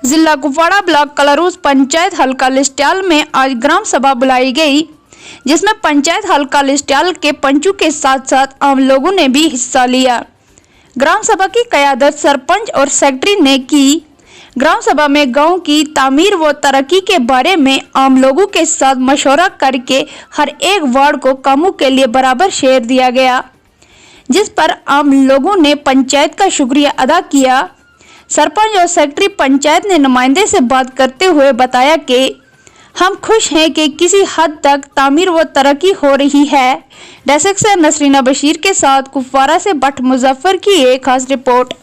जिला कुपवाड़ा ब्लॉक कलारूस पंचायत हल्का लिस्टियाल में आज ग्राम सभा बुलाई गई, जिसमें पंचायत हल्का लिस्टियाल के पंचों के साथ साथ आम लोगों ने भी हिस्सा लिया। ग्राम सभा की क़यादत सरपंच और सेक्रेटरी ने की। ग्राम सभा में गांव की तामीर व तरक्की के बारे में आम लोगों के साथ मशवरा करके हर एक वार्ड को कामों के लिए बराबर शेयर दिया गया, जिस पर आम लोगों ने पंचायत का शुक्रिया अदा किया। सरपंच और सेक्रेटरी पंचायत ने नुमाइंदे से बात करते हुए बताया कि हम खुश हैं कि किसी हद तक तामीर व तरक्की हो रही है। डेस्क से नसरीना बशीर के साथ कुपवाड़ा से भट्ट मुजफ्फर की एक खास रिपोर्ट।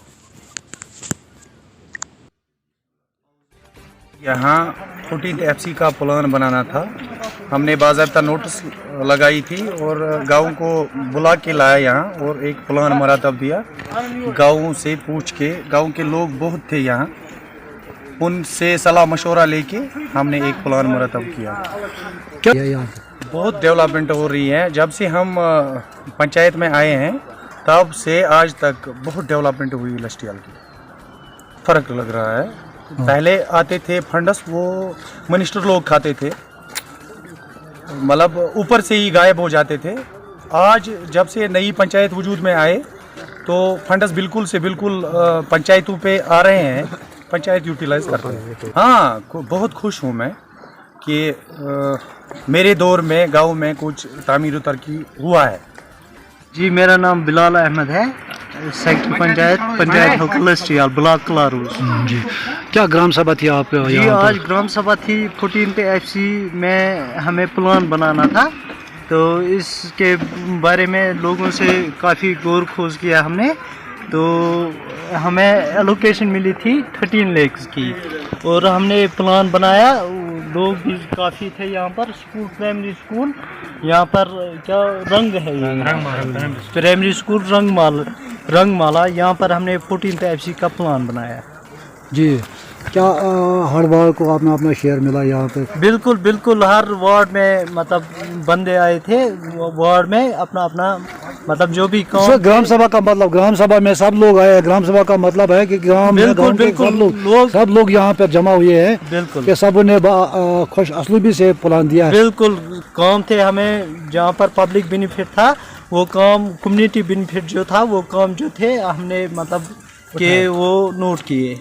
यहाँ 14 FC का प्लान बनाना था। हमने बाज़ाब्ता नोटिस लगाई थी और गाँव को बुला के लाया यहाँ और एक प्लान मरतब दिया। गाँव से पूछ के, गाँव के लोग बहुत थे यहाँ, उनसे सलाह मशवरा लेके हमने एक प्लान मरतब किया। क्या यहाँ बहुत डेवलपमेंट हो रही है। जब से हम पंचायत में आए हैं तब से आज तक बहुत डेवलपमेंट हुई लिस्टियाल की। फ़र्क लग रहा है। पहले आते थे फंडस, वो मिनिस्टर लोग खाते थे, मतलब ऊपर से ही गायब हो जाते थे। आज जब से नई पंचायत वजूद में आए तो फंडस बिल्कुल से बिल्कुल पंचायतों पे आ रहे हैं, पंचायत यूटिलाइज कर रहे हैं। हाँ, बहुत खुश हूँ मैं कि मेरे दौर में गांव में कुछ तामीर तरक्की हुआ है। जी, मेरा नाम बिलाल अहमद है, सेक्रेटरी पंचायत हल्का लिस्टियाल ब्लॉक कलारूस। जी, क्या ग्राम सभा थी आप जी, आज ग्राम सभा थी। 14 FC में हमें प्लान बनाना था, तो इसके बारे में लोगों से काफ़ी गौर खोज किया हमने। तो हमें एलोकेशन मिली थी 13 लाख की और हमने प्लान बनाया। लोग भी काफ़ी थे यहाँ पर। स्कूल, प्राइमरी स्कूल यहाँ पर क्या रंग है, प्राइमरी स्कूल रंगमाला यहाँ पर हमने 14 FC का प्लान बनाया। जी, क्या हर वार्ड को आपने अपना शेयर मिला यहाँ पे? बिल्कुल हर वार्ड में मतलब बंदे आए थे, वार्ड में अपना अपना मतलब जो भी काम। ग्राम सभा का मतलब, ग्राम सभा में सब लोग आए। ग्राम सभा का मतलब है कि सब लोग यहाँ पे जमा हुए हैं। बिल्कुल कि सब ने खुश असलूबी से प्लान दिया है। बिल्कुल काम थे हमें, जहाँ पर पब्लिक बेनिफिट था वो काम, कम्युनिटी बेनिफिट जो था वो काम जो थे हमने मतलब कि वो नोट किए।